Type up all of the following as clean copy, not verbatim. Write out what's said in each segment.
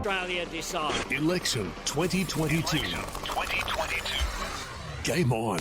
Australia decide. Election 2022. Game on.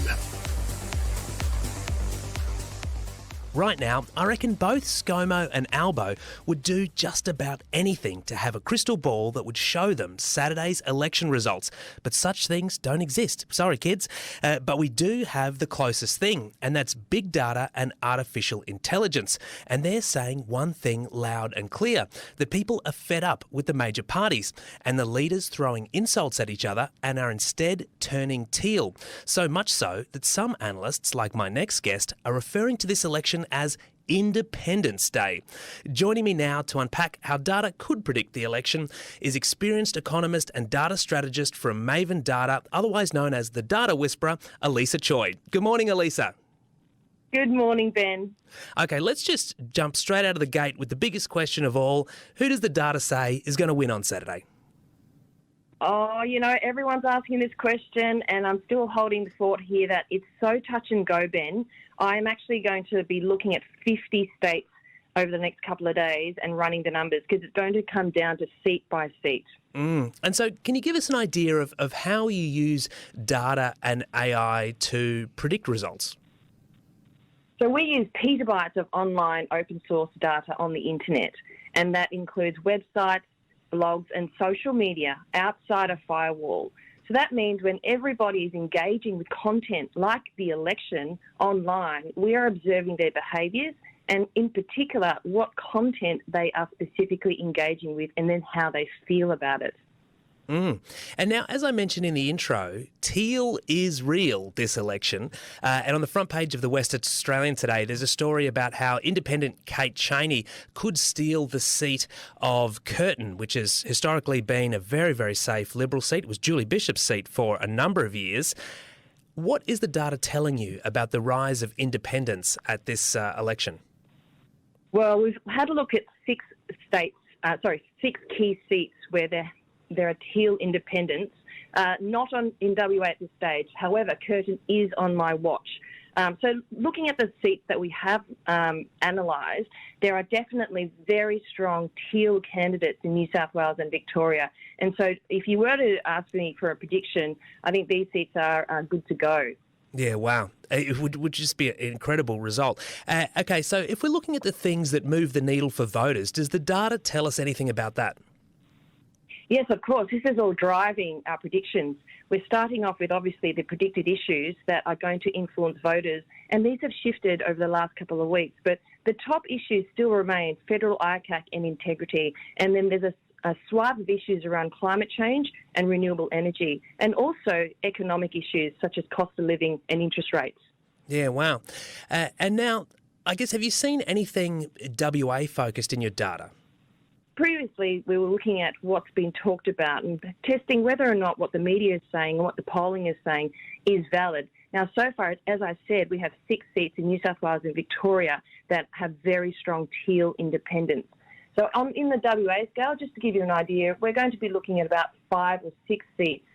Right now, I reckon both ScoMo and Albo would do just about anything to have a crystal ball that would show them Saturday's election results. But such things don't exist. Sorry, kids. But we do have the closest thing, and that's big data and artificial intelligence. And they're saying one thing loud and clear. The people are fed up with the major parties and the leaders throwing insults at each other and are instead turning teal. So much so that some analysts, like my next guest, are referring to this election as Independence Day. Joining me now to unpack how data could predict the election is experienced economist and data strategist from Maven Data, otherwise known as the Data Whisperer, Elisa Choy. Good morning, Elisa. Good morning, Ben. Okay, let's just jump straight out of the gate with the biggest question of all. Who does the data say is going to win on Saturday? Oh, everyone's asking this question, and I'm still holding the fort here that it's so touch and go, Ben. I'm actually going to be looking at 50 states over the next couple of days and running the numbers because it's going to come down to seat by seat. And so can you give us an idea of how you use data and AI to predict results? So we use petabytes of online open source data on the internet, and that includes websites, blogs and social media outside a firewall. So that means when everybody is engaging with content like the election online, we are observing their behaviours and in particular what content they are specifically engaging with and then how they feel about it. And now, as I mentioned in the intro, teal is real this election. And on the front page of the West Australian today, there's a story about how independent Kate Chaney could steal the seat of Curtin, which has historically been a very, very safe Liberal seat. It was Julie Bishop's seat for a number of years. What is the data telling you about the rise of independence at this election? Well, we've had a look at six key seats where there are teal independents, not in WA at this stage. However, Curtin is on my watch. So looking at the seats that we have analysed, there are definitely very strong teal candidates in New South Wales and Victoria. And so if you were to ask me for a prediction, I think these seats are good to go. Yeah, wow. It would just be an incredible result. Okay, so if we're looking at the things that move the needle for voters, does the data tell us anything about that? Yes, of course. This is all driving our predictions. We're starting off with, obviously, the predicted issues that are going to influence voters, and these have shifted over the last couple of weeks. But the top issues still remain federal ICAC and integrity, and then there's a swath of issues around climate change and renewable energy, and also economic issues such as cost of living and interest rates. Yeah, wow. And now, I guess, have you seen anything WA-focused in your data? Previously, we were looking at what's been talked about and testing whether or not what the media is saying and what the polling is saying is valid. Now, so far, as I said, we have 6 seats in New South Wales and Victoria that have very strong teal independence. So in the WA scale, just to give you an idea, we're going to be looking at about 5 or 6 seats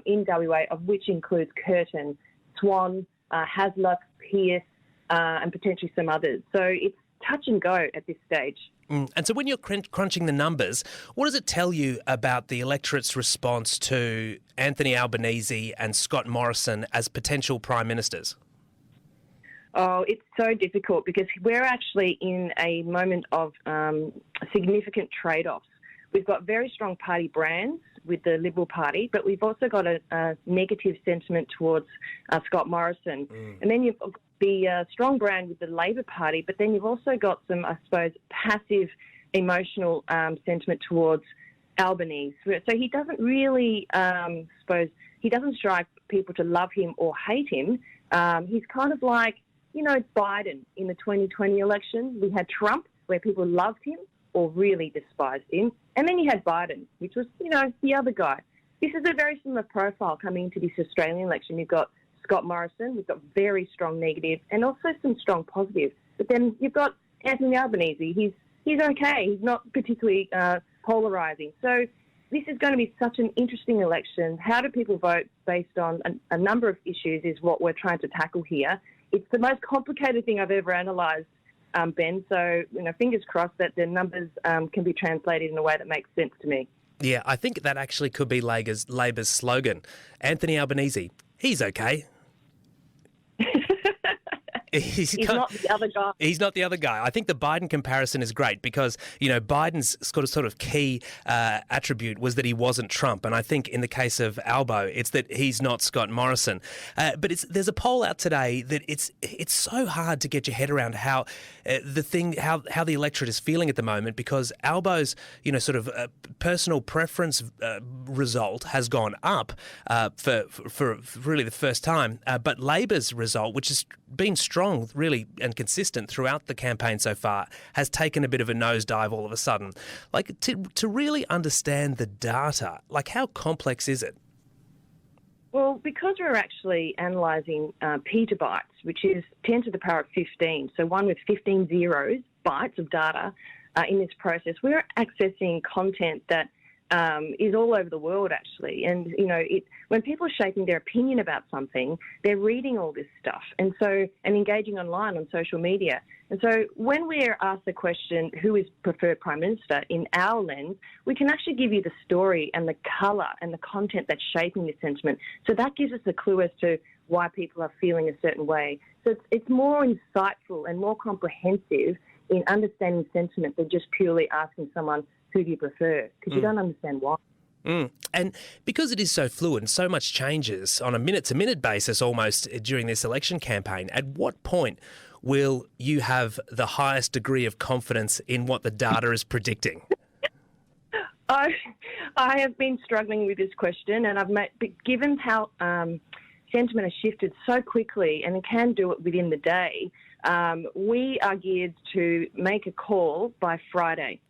in WA, of which includes Curtin, Swan, Hasluck, Pearce, and potentially some others. So it's touch and go at this stage. And so when you're crunching the numbers, what does it tell you about the electorate's response to Anthony Albanese and Scott Morrison as potential Prime Ministers? Oh, it's so difficult because we're actually in a moment of significant trade-offs. We've got very strong party brands with the Liberal Party, but we've also got a negative sentiment towards Scott Morrison. And then you've got the strong brand with the Labor Party, but then you've also got some, I suppose, passive emotional sentiment towards Albanese. So he doesn't really, he doesn't strike people to love him or hate him. He's kind of like, Biden in the 2020 election. We had Trump, where people loved him or really despised him. And then you had Biden, which was, the other guy. This is a very similar profile coming into this Australian election. You've got Scott Morrison, we've got very strong negative and also some strong positive. But then you've got Anthony Albanese. He's okay. He's not particularly polarising. So this is going to be such an interesting election. How do people vote based on a number of issues is what we're trying to tackle here. It's the most complicated thing I've ever analysed, Ben. So, fingers crossed that the numbers can be translated in a way that makes sense to me. Yeah, I think that actually could be Labor's slogan. Anthony Albanese, he's okay. He's not the other guy. He's not the other guy. I think the Biden comparison is great because, Biden's sort of key attribute was that he wasn't Trump. And I think in the case of Albo, it's that he's not Scott Morrison. But there's a poll out today that it's so hard to get your head around how the electorate is feeling at the moment, because Albo's, personal preference result has gone up for really the first time. But Labor's result, which has been strong really and consistent throughout the campaign so far, has taken a bit of a nosedive all of a sudden. Like, to really understand the data, like, how complex is it? Well, because we're actually analysing petabytes, which is 10 to the power of 15, so one with 15 zeros, bytes of data in this process, we're accessing content that is all over the world, actually. And, when people are shaping their opinion about something, they're reading all this stuff and engaging online on social media. And so when we're asked the question, who is preferred Prime Minister, in our lens, we can actually give you the story and the colour and the content that's shaping this sentiment. So that gives us a clue as to why people are feeling a certain way. So it's more insightful and more comprehensive in understanding sentiment than just purely asking someone, who do you prefer? Because you don't understand why. And because it is so fluid and so much changes on a minute-to-minute basis almost during this election campaign, at what point will you have the highest degree of confidence in what the data is predicting? I have been struggling with this question, and given how sentiment has shifted so quickly, and it can do it within the day, we are geared to make a call by Friday.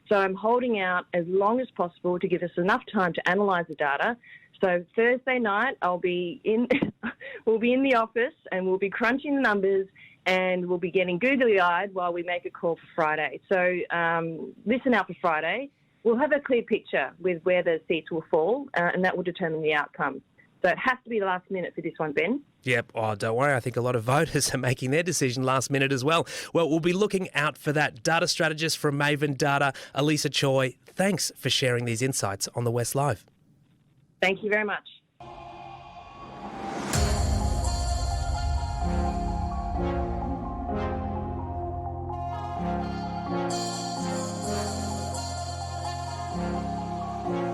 So I'm holding out as long as possible to give us enough time to analyse the data. So Thursday night, we'll be in the office and we'll be crunching the numbers and we'll be getting googly-eyed while we make a call for Friday. So listen out for Friday. We'll have a clear picture with where the seats will fall, and that will determine the outcome. So it has to be the last minute for this one, Ben. Yep. Oh, don't worry. I think a lot of voters are making their decision last minute as well. Well, we'll be looking out for that. Data strategist from Maven Data, Elisa Choy, thanks for sharing these insights on the West Live. Thank you very much.